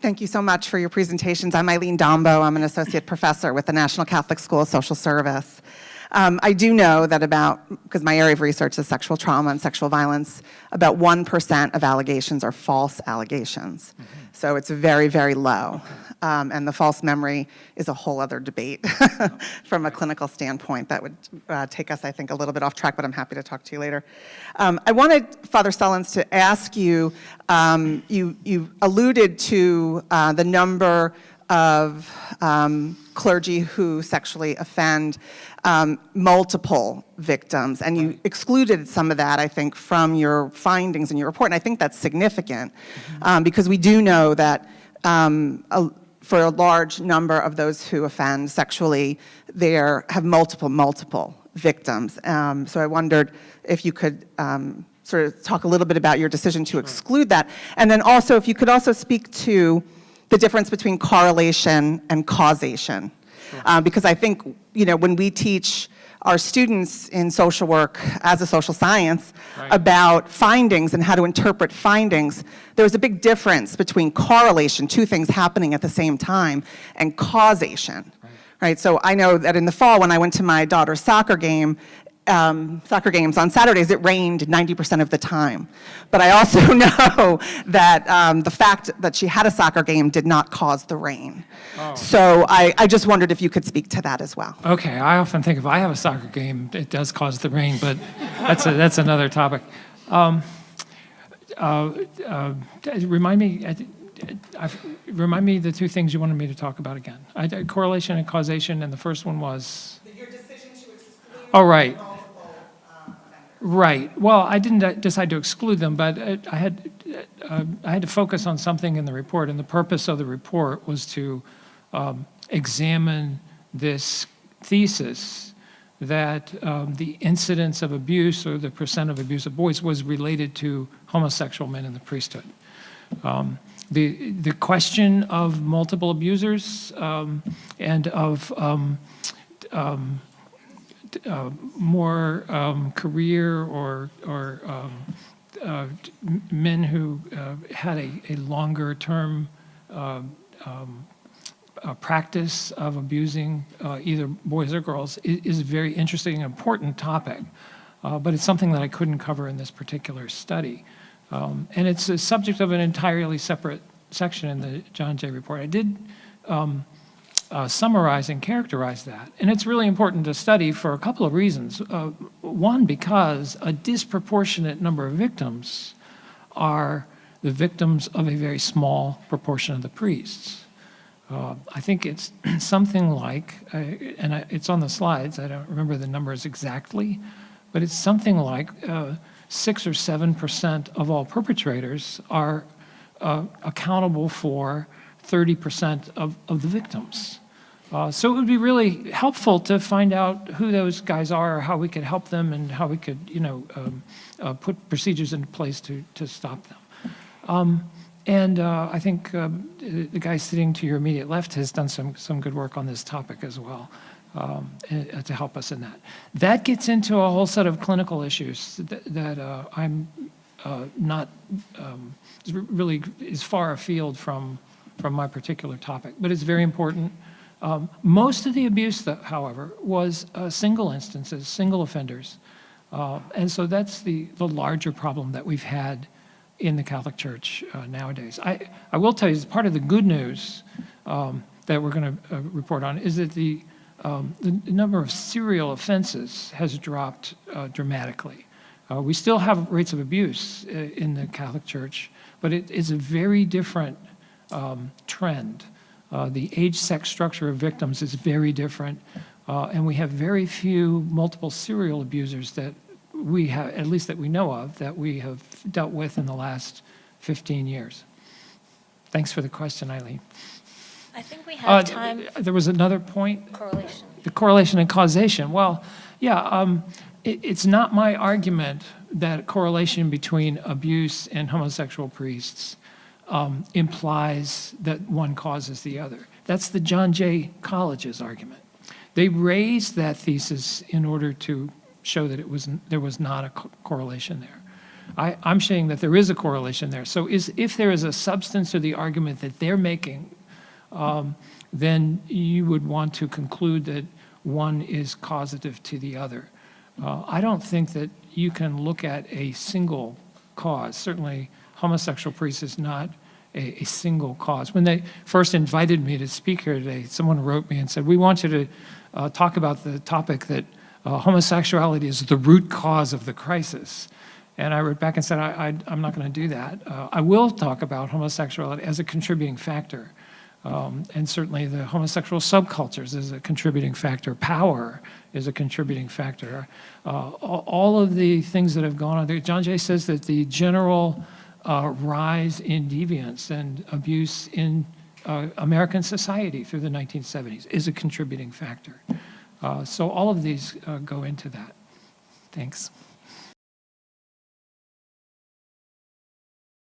Thank you so much for your presentations. I'm Eileen Dombo. I'm an associate professor with the National Catholic School of Social Service. I do know that because my area of research is sexual trauma and sexual violence, about 1% of allegations are false allegations. Mm-hmm. So it's very, very low. And the false memory is a whole other debate from a clinical standpoint that would take us, I think, a little bit off track, but I'm happy to talk to you later. I wanted, Father Sullins, to ask you, you alluded to the number of clergy who sexually offend multiple victims, and you excluded some of that, I think, from your findings in your report, and I think that's significant, because we do know that for a large number of those who offend sexually, they have multiple victims. So I wondered if you could sort of talk a little bit about your decision to exclude that, and then also if you could also speak to the difference between correlation and causation. Because I think, when we teach our students in social work as a social science about findings and how to interpret findings, there's a big difference between correlation, two things happening at the same time, and causation. Right? So I know that in the fall when I went to my daughter's soccer games on Saturdays, it rained 90% of the time. But I also know that the fact that she had a soccer game did not cause the rain. Oh. So I just wondered if you could speak to that as well. Okay, I often think if I have a soccer game, it does cause the rain, but that's another topic. Remind me the two things you wanted me to talk about again. Correlation and causation, and the first one was? Your decision to exclude. Oh, right. Right. Well, I didn't decide to exclude them, but I had to focus on something in the report, and the purpose of the report was to examine this thesis that the incidence of abuse, or the percent of abuse of boys, was related to homosexual men in the priesthood. The question of multiple abusers and of more career or men who had a longer term practice of abusing either boys or girls is a very interesting and important topic, but it's something that I couldn't cover in this particular study. And it's a subject of an entirely separate section in the John Jay report. I did summarize and characterize that. And it's really important to study for a couple of reasons. One, because a disproportionate number of victims are the victims of a very small proportion of the priests. I think it's something like, it's on the slides, I don't remember the numbers exactly, but it's something like 6 or 7% of all perpetrators are accountable for 30% of the victims. So it would be really helpful to find out who those guys are, or how we could help them, and how we could, put procedures into place to stop them. I think the guy sitting to your immediate left has done some good work on this topic as well, to help us in that. That gets into a whole set of clinical issues that I'm not really is far afield from my particular topic, but it's very important. Most of the abuse, however, was single instances, single offenders. And so that's the larger problem that we've had in the Catholic Church nowadays. I will tell you, as part of the good news that we're going to report on is that the number of serial offenses has dropped dramatically. We still have rates of abuse in the Catholic Church, but it is a very different trend. The age-sex structure of victims is very different, and we have very few multiple serial abusers that we have, at least that we know of, that we have dealt with in the last 15 years. Thanks for the question, Eileen. I think we have time. There was another point. Correlation. The correlation and causation. Well, yeah, it's not my argument that correlation between abuse and homosexual priests implies that one causes the other. That's the John Jay College's argument. They raised that thesis in order to show that there was not a correlation there. I'm saying that there is a correlation there. So if there is a substance to the argument that they're making, then you would want to conclude that one is causative to the other. I don't think that you can look at a single cause. Certainly, homosexual priests is not a single cause. When they first invited me to speak here today, someone wrote me and said, we want you to talk about the topic that homosexuality is the root cause of the crisis. And I wrote back and said, I'm not going to do that. I will talk about homosexuality as a contributing factor. And certainly the homosexual subcultures is a contributing factor. Power is a contributing factor. All of the things that have gone on there. John Jay says that the general rise in deviance and abuse in American society through the 1970s is a contributing factor. So all of these go into that. Thanks.